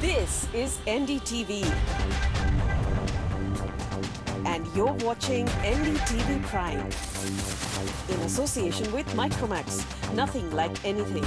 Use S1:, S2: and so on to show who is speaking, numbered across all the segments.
S1: This is NDTV. And you're watching NDTV Prime. In association with Micromax. Nothing like anything.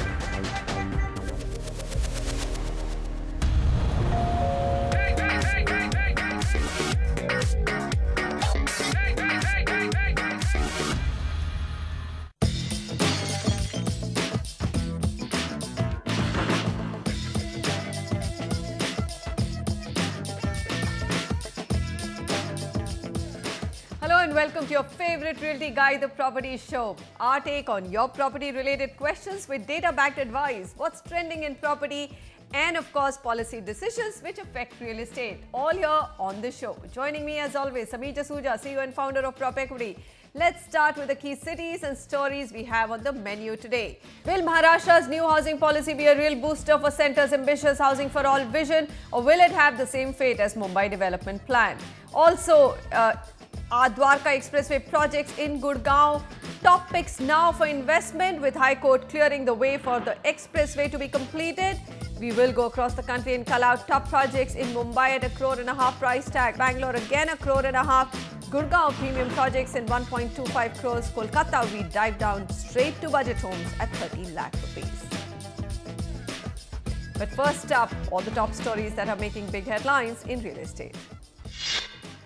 S2: Hello and welcome to your favorite realty guide, the Property Show. Our take on your property related questions with data-backed advice, what's trending in property, and of course policy decisions which affect real estate. All here on the show. Joining me as always, Sameer Jasuja, CEO and founder of Prop Equity. Let's start with the key cities and stories we have on the menu today. Will Maharashtra's new housing policy be a real booster for centre's ambitious housing for all vision, or will it have the same fate as Mumbai development plan? Also, our Dwarka Expressway projects in Gurgaon, top picks now for investment with High Court clearing the way for the expressway to be completed. We will go across the country and call out top projects in Mumbai at $1.5 crore price tag. Bangalore again $1.5 crore. Gurgaon premium projects in 1.25 crores. Kolkata we dive down straight to budget homes at 30 lakh rupees. But first up, all the top stories that are making big headlines in real estate.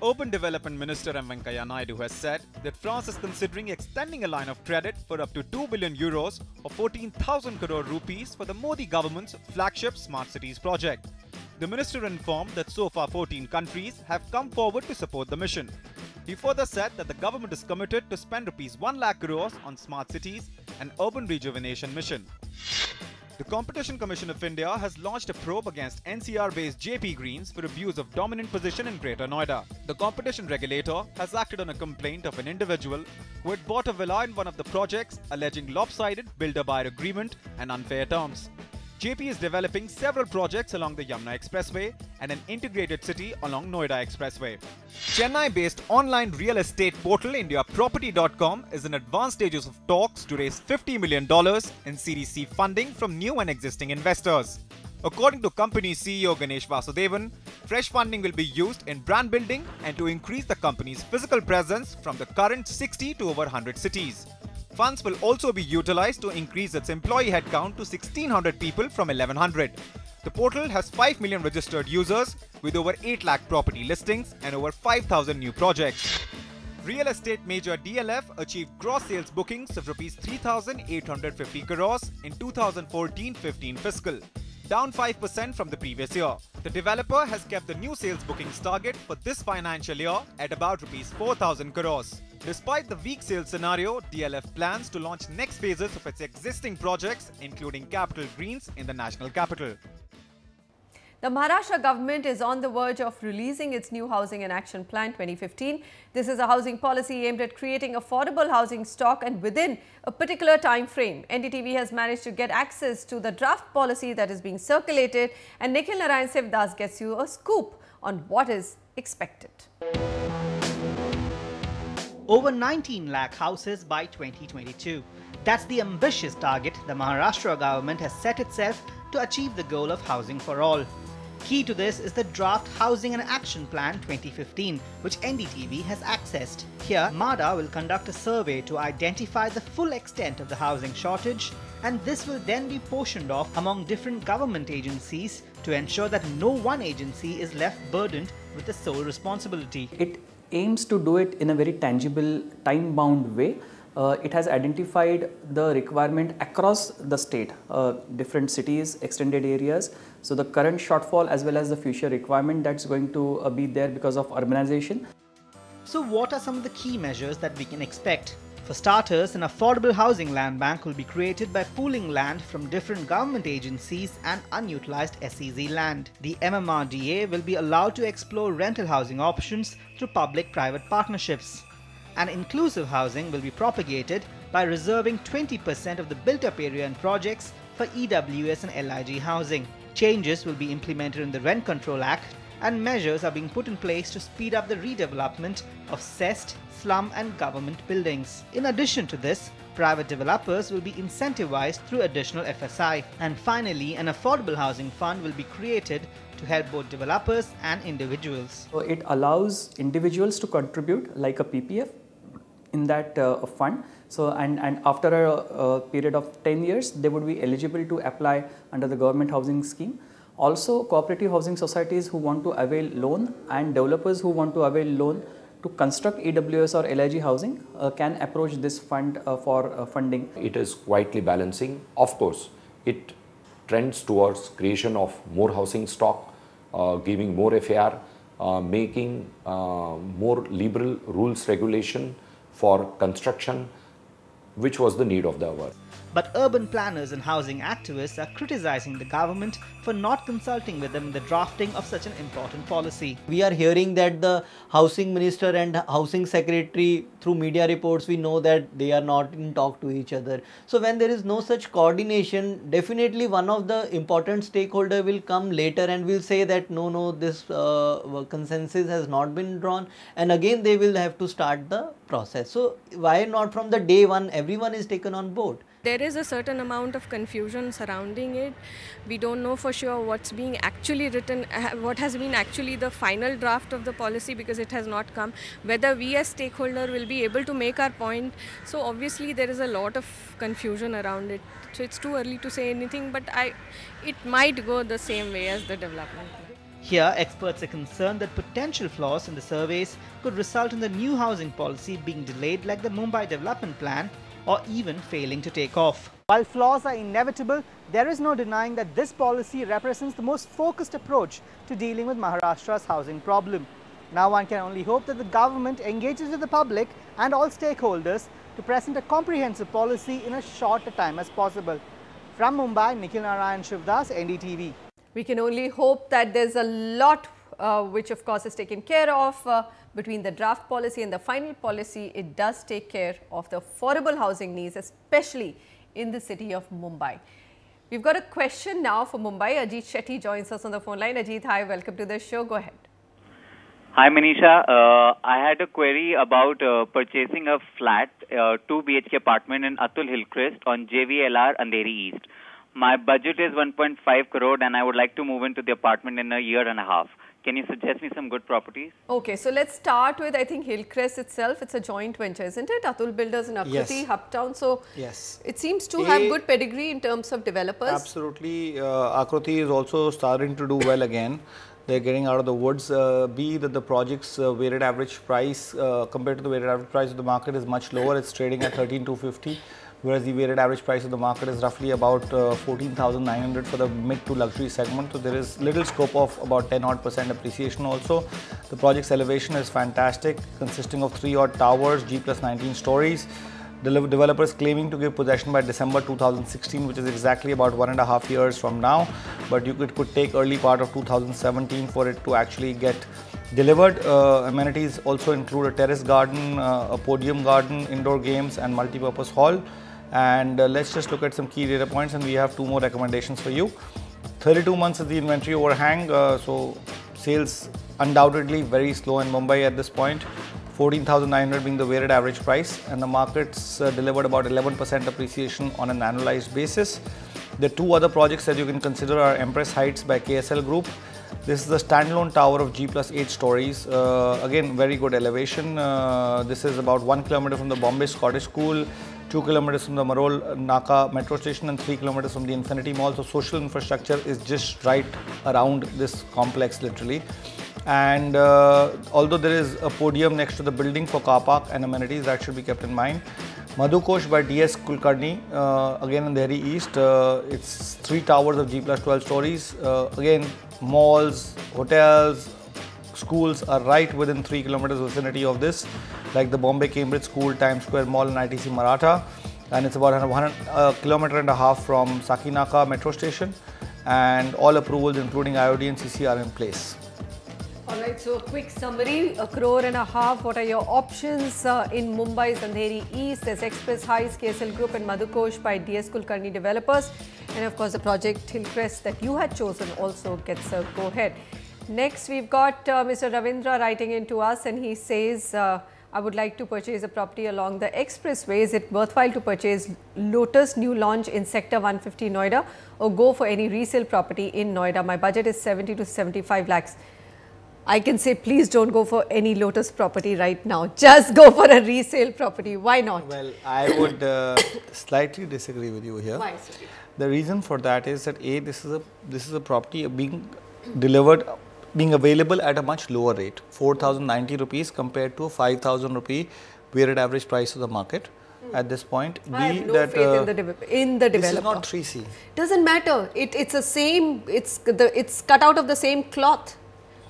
S3: Urban Development Minister M. Venkaiah Naidu has said that France is considering extending a line of credit for up to 2 billion euros or 14,000 crore rupees for the Modi government's flagship Smart Cities project. The minister informed that so far 14 countries have come forward to support the mission. He further said that the government is committed to spend rupees 1 lakh crores on smart cities and urban rejuvenation mission. The Competition Commission of India has launched a probe against NCR-based JP Greens for abuse of dominant position in Greater Noida. The competition regulator has acted on a complaint of an individual who had bought a villa in one of the projects alleging lopsided builder-buyer agreement and unfair terms. JP is developing several projects along the Yamuna Expressway and an integrated city along Noida Expressway. Chennai-based online real estate portal IndiaProperty.com is in advanced stages of talks to raise $50 million in Series C funding from new and existing investors. According to company CEO Ganesh Vasudevan, fresh funding will be used in brand building and to increase the company's physical presence from the current 60 to over 100 cities. Funds will also be utilized to increase its employee headcount to 1,600 people from 1,100. The portal has 5 million registered users with over 8 lakh property listings and over 5,000 new projects. Real estate major DLF achieved gross sales bookings of Rs 3,850 crores in 2014-15 fiscal, down 5% from the previous year. The developer has kept the new sales bookings target for this financial year at about Rs 4,000 crores. Despite the weak sales scenario, DLF plans to launch next phases of its existing projects, including Capital Greens in the national capital.
S2: The Maharashtra government is on the verge of releasing its new Housing and Action Plan 2015. This is a housing policy aimed at creating affordable housing stock and within a particular time frame. NDTV has managed to get access to the draft policy that is being circulated, and Nikhil Narayan Sivdas gets you a scoop on what is expected.
S4: Over 19 lakh houses by 2022. That's the ambitious target the Maharashtra government has set itself to achieve the goal of housing for all. Key to this is the Draft Housing and Action Plan 2015, which NDTV has accessed. Here, MADA will conduct a survey to identify the full extent of the housing shortage, and this will then be portioned off among different government agencies to ensure that no one agency is left burdened with the sole responsibility.
S5: It aims to do it in a very tangible, time-bound way. It has identified the requirement across the state, different cities, extended areas. So the current shortfall as well as the future requirement that's going to be there because of urbanization.
S4: So what are some of the key measures that we can expect? For starters, an affordable housing land bank will be created by pooling land from different government agencies and unutilized SEZ land. The MMRDA will be allowed to explore rental housing options through public-private partnerships. And inclusive housing will be propagated by reserving 20% of the built-up area in projects for EWS and LIG housing. Changes will be implemented in the Rent Control Act and measures are being put in place to speed up the redevelopment of cessed, slum and government buildings. In addition to this, private developers will be incentivized through additional FSI. And finally, an affordable housing fund will be created to help both developers and individuals.
S5: So it allows individuals to contribute like a PPF in that fund. So and after a period of 10 years, they would be eligible to apply under the government housing scheme. Also, cooperative housing societies who want to avail loan and developers who want to avail loan to construct EWS or LIG housing can approach this fund for funding.
S6: It is quietly balancing. Of course, it trends towards creation of more housing stock, giving more FAR, making more liberal rules regulation for construction, which was the need of the hour.
S4: But urban planners and housing activists are criticizing the government for not consulting with them in the drafting of such an important policy.
S7: We are hearing that the housing minister and housing secretary, through media reports, we know that they are not in talk to each other. So when there is no such coordination, definitely one of the important stakeholder will come later and will say that no, this consensus has not been drawn, and again they will have to start the process. So why not from the day one everyone is taken on board?
S8: There is a certain amount of confusion surrounding it. We don't know for sure what's being actually written, what has been actually the final draft of the policy, because it has not come. Whether we as stakeholder will be able to make our point. So obviously there is a lot of confusion around it. So it's too early to say anything, but it might go the same way as the development.
S4: Here, experts are concerned that potential flaws in the surveys could result in the new housing policy being delayed like the Mumbai development plan, or even failing to take off. While flaws are inevitable, there is no denying that this policy represents the most focused approach to dealing with Maharashtra's housing problem. Now one can only hope that the government engages with the public and all stakeholders to present a comprehensive policy in as short a time as possible. From Mumbai, Nikhil Narayan Shivdas, NDTV.
S2: We can only hope that there's a lot which of course is taken care of between the draft policy and the final policy. It does take care of the affordable housing needs, especially in the city of Mumbai. We've got a question now for Mumbai. Ajit Shetty joins us on the phone line. Ajit, hi, welcome to the show. Go ahead.
S9: Hi Manisha, I had a query about purchasing a flat, 2 BHK apartment in Atul Hillcrest on JVLR Andheri East. My budget is 1.5 crore and I would like to move into the apartment in a year and a half. Can you suggest me some good properties?
S2: Okay, so let's start with, I think, Hillcrest itself. It's a joint venture, isn't it? Atul Builders in Akriti,
S10: Yes.
S2: Hubtown. So
S10: Yes.
S2: it seems to have good pedigree in terms of developers.
S10: Absolutely. Akriti is also starting to do well again. They're getting out of the woods. B, that the project's weighted average price compared to the weighted average price of the market is much lower. It's trading at 13,250. Whereas the weighted average price of the market is roughly about 14,900 for the mid to luxury segment. So there is little scope of about 10% appreciation also. The project's elevation is fantastic, consisting of 3 odd towers, G plus 19 stories. Developers claiming to give possession by December 2016, which is exactly about 1.5 years from now. But it could take early part of 2017 for it to actually get delivered. Amenities also include a terrace garden, a podium garden, indoor games and multi-purpose hall. And let's just look at some key data points, and we have 2 more recommendations for you. 32 months is the inventory overhang, so sales undoubtedly very slow in Mumbai at this point. 14,900 being the weighted average price, and the market's delivered about 11% appreciation on an annualized basis. The 2 other projects that you can consider are Empress Heights by KSL Group. This is the standalone tower of G plus 8 stories. Again, very good elevation. This is about 1 kilometer from the Bombay Scottish School, 2 kilometers from the Marol Naka metro station and 3 kilometers from the Infinity Mall. So social infrastructure is just right around this complex literally. And although there is a podium next to the building for car park and amenities, that should be kept in mind. Madhukosh by DS Kulkarni, again in Delhi East. It's 3 towers of G plus 12 stories. Again, malls, hotels, schools are right within 3 kilometers vicinity of this, like the Bombay Cambridge School, Times Square Mall and ITC Maratha. And it's about a kilometer and a half from Sakinaka metro station. And all approvals including IOD and CC are in place.
S2: Alright, so a quick summary, 1.5 crore. What are your options in Mumbai's Andheri East? There's Express Heights, KSL Group and Madhukosh by DS Kulkarni Developers. And of course, the project Hillcrest that you had chosen also gets a go-ahead. Next, we've got Mr. Ravindra writing in to us, and he says, I would like to purchase a property along the expressway. Is it worthwhile to purchase Lotus new launch in Sector 150 Noida or go for any resale property in Noida? My budget is 70 to 75 lakhs. I can say please don't go for any Lotus property right now. Just go for a resale property. Why not?
S10: Well, I would slightly disagree with you here.
S2: Why, sir?
S10: The reason for that is that this is a property being delivered, being available at a much lower rate, 4,090 rupees compared to 5,000 rupee weighted average price of the market at this point.
S2: I have no faith in the developer.
S10: This is not 3C.
S2: Doesn't matter. It's the same. It's cut out of the same cloth.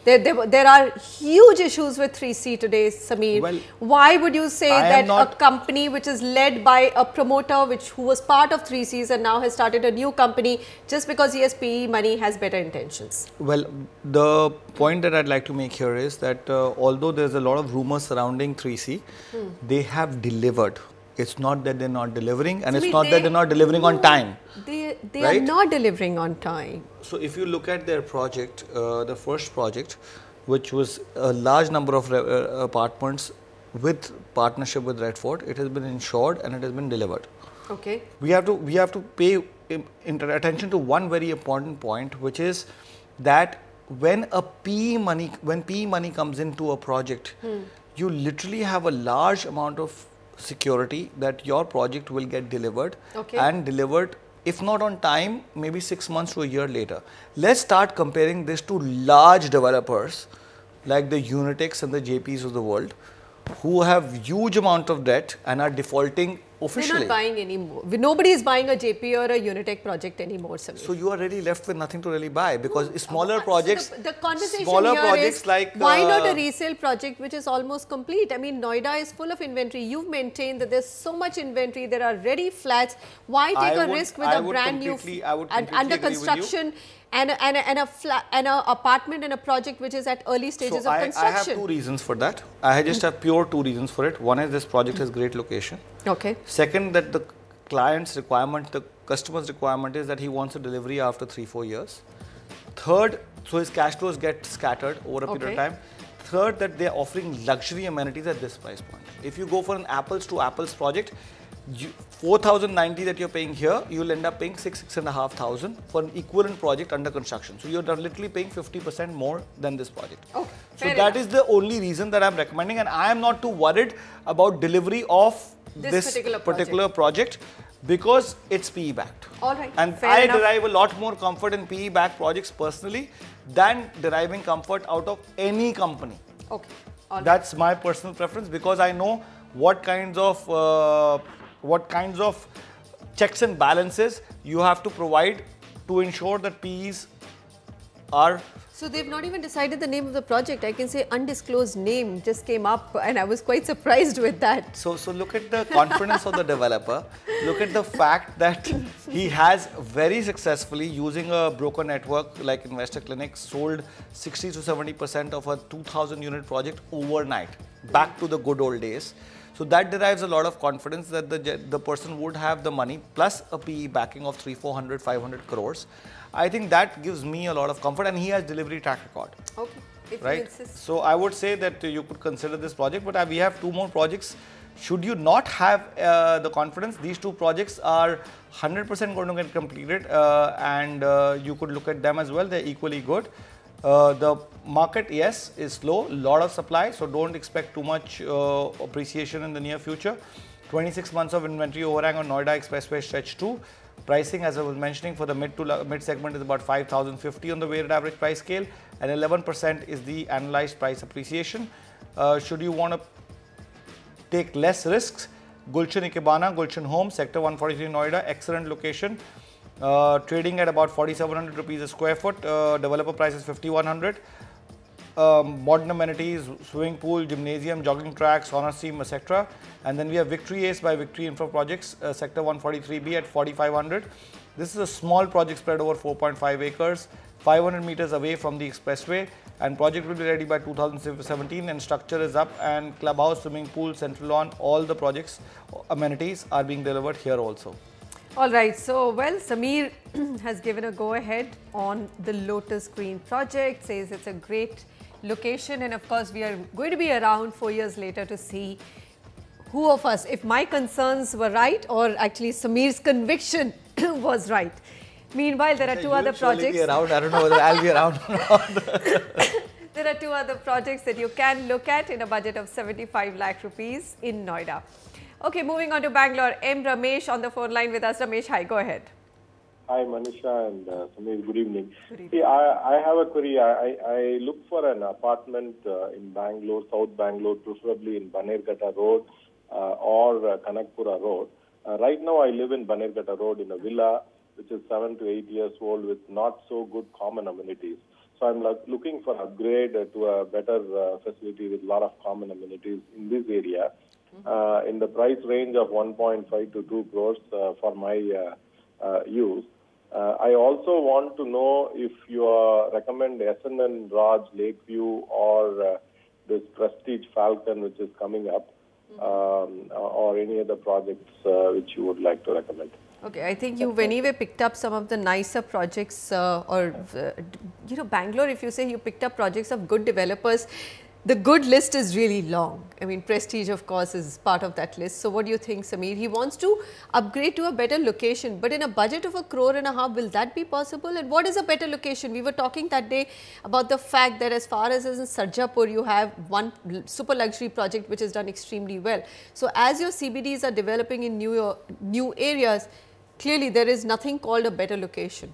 S2: There are huge issues with 3C today, Sameer. Well, why would you say that a company which is led by a promoter who was part of 3Cs and now has started a new company just because he has PE money has better intentions? Well, the point that I'd like to make here is that although there's a lot of rumors surrounding 3C, they have delivered. It's not that they're not delivering, and it's not that they're not delivering on time. They are not delivering on time. So if you look at their project, the first project, which was a large number of apartments with partnership with Redford, it has been insured and it has been delivered. Okay. We have to pay attention to one very important point, which is that when PE money comes into a project, you literally have a large amount of security that your project will get delivered and delivered, if not on time, maybe 6 months to a year later. Let's start comparing this to large developers like the Unitex and the JPs of the world, who have huge amount of debt and are defaulting officially. They're not buying anymore. Nobody is buying a JP or a Unitech project anymore, Sameer. So you are really left with nothing to really buy, because smaller projects, so the conversation smaller here projects is like why not a resale project which is almost complete? I mean, Noida is full of inventory. You've maintained that there's so much inventory. There are ready flats. Why take a risk with a brand new and under construction and an apartment and a project which is at early stages of construction? I have two reasons for that. I just have pure two reasons for it. One is this project has great location. Okay. Second, that the client's requirement, the customer's requirement is that he wants a delivery after 3-4 years. Third, so his cash flows get scattered over a period of time. Third, that they are offering luxury amenities at this price point. If you go for an apples to apples project, 4,090 that you're paying here, you'll end up paying 6,500 for an equivalent project under construction. So you're literally paying 50% more than this project. Okay, so that is the only reason that I'm recommending, and I am not too worried about delivery of this particular project because it's PE backed. All right. And I derive a lot more comfort in PE backed projects personally than deriving comfort out of any company. Okay. That's my personal preference, because I know what kinds of checks and balances you have to provide to ensure that PEs are. So they've not even decided the name of the project. I can say undisclosed name just came up, and I was quite surprised with that. So look at the confidence of the developer. Look at the fact that he has very successfully, using a broker network like Investor Clinic, sold 60 to 70% of a 2,000 unit project overnight, back to the good old days. So that derives a lot of confidence that the person would have the money plus a PE backing of 300, 400, 500 crores. I think that gives me a lot of comfort, and he has delivery track record. Okay. Right? So I would say that you could consider this project, but we have two more projects. Should you not have the confidence, these two projects are 100% going to get completed, and you could look at them as well. They're equally good. The market, yes, is slow, lot of supply, so don't expect too much appreciation in the near future. 26 months of inventory overhang on Noida Expressway Stretch 2. Pricing, as I was mentioning, for the mid segment is about 5,050 on the weighted average price scale, and 11% is the analyzed price appreciation. Should you want to take less risks, Gulshan Ikebana, Gulshan Home, Sector 143 Noida, excellent location. Trading at about 4,700 rupees a square foot. Developer price is 5,100. Modern amenities, swimming pool, gymnasium, jogging track, sauna steam, etc. And then we have Victory Ace by Victory Infra Projects, Sector 143B at 4,500. This is a small project spread over 4.5 acres, 500 meters away from the expressway, and project will be ready by 2017, and structure is up, and clubhouse, swimming pool, central lawn, all the projects amenities are being delivered here also. All right, so well, Sameer has given a go-ahead on the Lotus Green project, says it's a great location, and of course we are going to be around 4 years later to see who of us, if my concerns were right or actually Sameer's conviction was right. Meanwhile, there are two other projects.
S10: Be around. I don't know whether I'll be around or not.
S2: There are two other projects that you can look at in a budget of 75 lakh rupees in Noida. Okay, moving on to Bangalore. M. Ramesh on the phone line with us. Ramesh, hi, go ahead.
S11: Hi, Manisha and Sameer, good evening. See, I have a query. I look for an apartment in Bangalore, South Bangalore, preferably in Banerghatta Road or Kanakpura Road. Right now, I live in Banerghatta Road in a villa which is 7 to 8 years old with not so good common amenities. So I'm looking for upgrade to a better facility with a lot of common amenities in this area. In the price range of 1.5 to 2 crores for my use. I also want to know if you recommend SNN Raj Lakeview or this Prestige Falcon which is coming up, or any other projects which you would like to recommend.
S2: Okay, I think you've anyway picked up some of the nicer projects you know, Bangalore, if you say you picked up projects of good developers, the good list is really long. I mean, Prestige, of course, is part of that list. So what do you think, Sameer? He wants to upgrade to a better location, but in a budget of 1.5 crore, will that be possible? And what is a better location? We were talking that day about the fact that as far as in Sarjapur, you have one super luxury project which is done extremely well. So as your CBDs are developing in new areas, clearly there is nothing called a better location.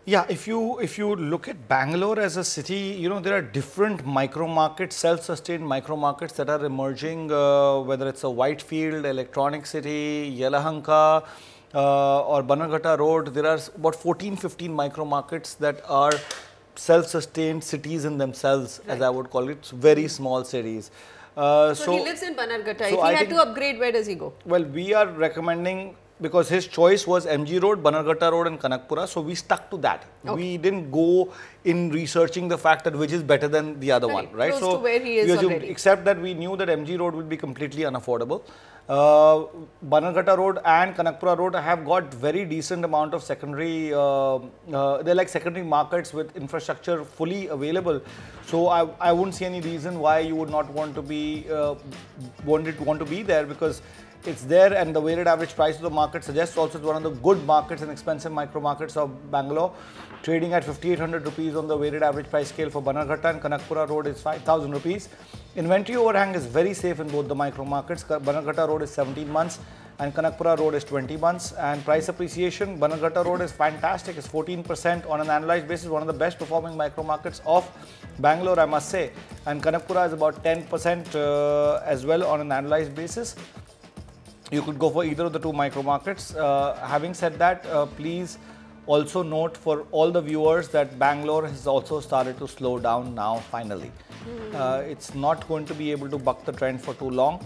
S10: Yeah, if you look at Bangalore as a city, you know, there are different micro markets, self-sustained micro markets that are emerging, whether it's a Whitefield, Electronic City, Yelahanka, or Banerghatta Road. There are about 14-15 micro markets that are self-sustained cities in themselves, right, as I would call it, very small cities.
S2: So he lives in Banerghatta. So if he had to upgrade, where does he go?
S10: Well, we are recommending, because his choice was MG Road, Banerghatta Road and Kanakpura, so we stuck to that. Okay. We didn't go in researching the fact that which is better than the other one, right?
S2: Close to where he is already.
S10: Except that we knew that MG Road would be completely unaffordable. Banerghatta Road and Kanakpura Road have got very decent amount of secondary, they're like secondary markets with infrastructure fully available. So I wouldn't see any reason why you would not want to be, want to be there, because it's there, and the weighted average price of the market suggests also it's one of the good markets and expensive micro markets of Bangalore, trading at 5,800 rupees on the weighted average price scale for Banerghatta, and Kanakpura Road is 5,000 rupees. Inventory overhang is very safe in both the micro markets. Banerghatta Road is 17 months and Kanakpura Road is 20 months. And price appreciation, Banerghatta Road is fantastic. It's 14% on an annualized basis, one of the best performing micro markets of Bangalore, I must say. And Kanakpura is about 10% as well on an annualized basis. You could go for either of the two micro markets. Having said that, please also note for all the viewers that Bangalore has also started to slow down now finally. It's not going to be able to buck the trend for too long.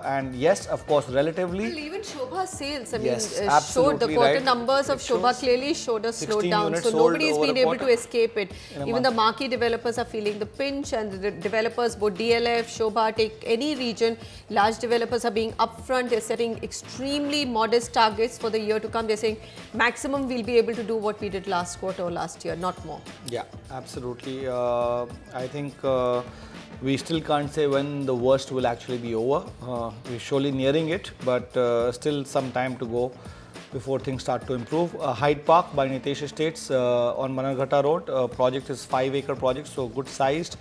S10: And yes, of course, relatively.
S2: Well, even Shobha's sales, I mean,
S10: yes,
S2: showed the quarter numbers of Shobha clearly showed a slowdown. So nobody has been able to escape it. Even the marquee developers are feeling the pinch, and the developers, both DLF, Shobha, take any region, large developers are being upfront. They're setting extremely modest targets for the year to come. They're saying maximum we'll be able to do what we did last quarter or last year, not more.
S10: Yeah, absolutely. I think we still can't say when the worst will actually be over. We're surely nearing it, but still some time to go before things start to improve. Hyde Park by Nitesh Estates on Banerghatta Road. Project is 5-acre project, so good sized.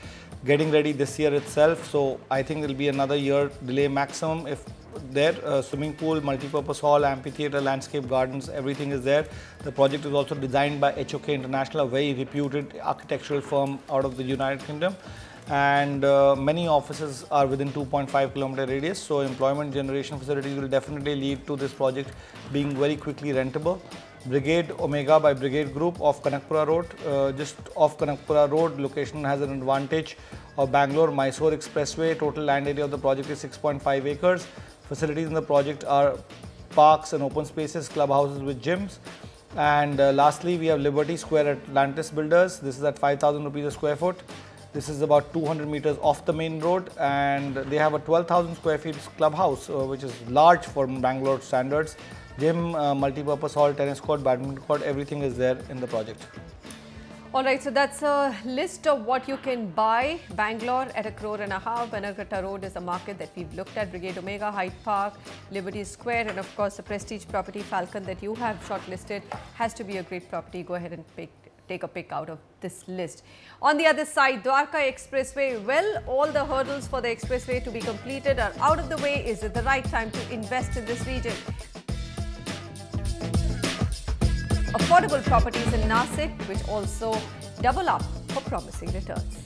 S10: Getting ready this year itself, so I think there will be another year delay maximum. If there, swimming pool, multi-purpose hall, amphitheatre, landscape gardens, everything is there. The project is also designed by HOK International, a very reputed architectural firm out of the United Kingdom. And many offices are within 2.5 kilometer radius, so employment generation facilities will definitely lead to this project being very quickly rentable. Brigade Omega by Brigade Group off Kanakpura Road. Just off Kanakpura Road, location has an advantage of Bangalore-Mysore Expressway. Total land area of the project is 6.5 acres. Facilities in the project are parks and open spaces, clubhouses with gyms. And lastly, we have Liberty Square at Atlantis Builders. This is at 5,000 rupees a square foot. This is about 200 meters off the main road, and they have a 12,000 square feet clubhouse, which is large for Bangalore standards. Gym, multi-purpose hall, tennis court, badminton court, everything is there in the project.
S2: Alright, so that's a list of what you can buy. Bangalore at $1.5 crore. Bannerghatta Road is the market that we've looked at. Brigade Omega, Hyde Park, Liberty Square, and of course the prestige property Falcon that you have shortlisted has to be a great property. Go ahead and take a pick out of this list. On the other side, Dwarka Expressway. Well, all the hurdles for the expressway to be completed are out of the way. Is it the right time to invest in this region? Affordable properties in Nasik, which also double up for promising returns.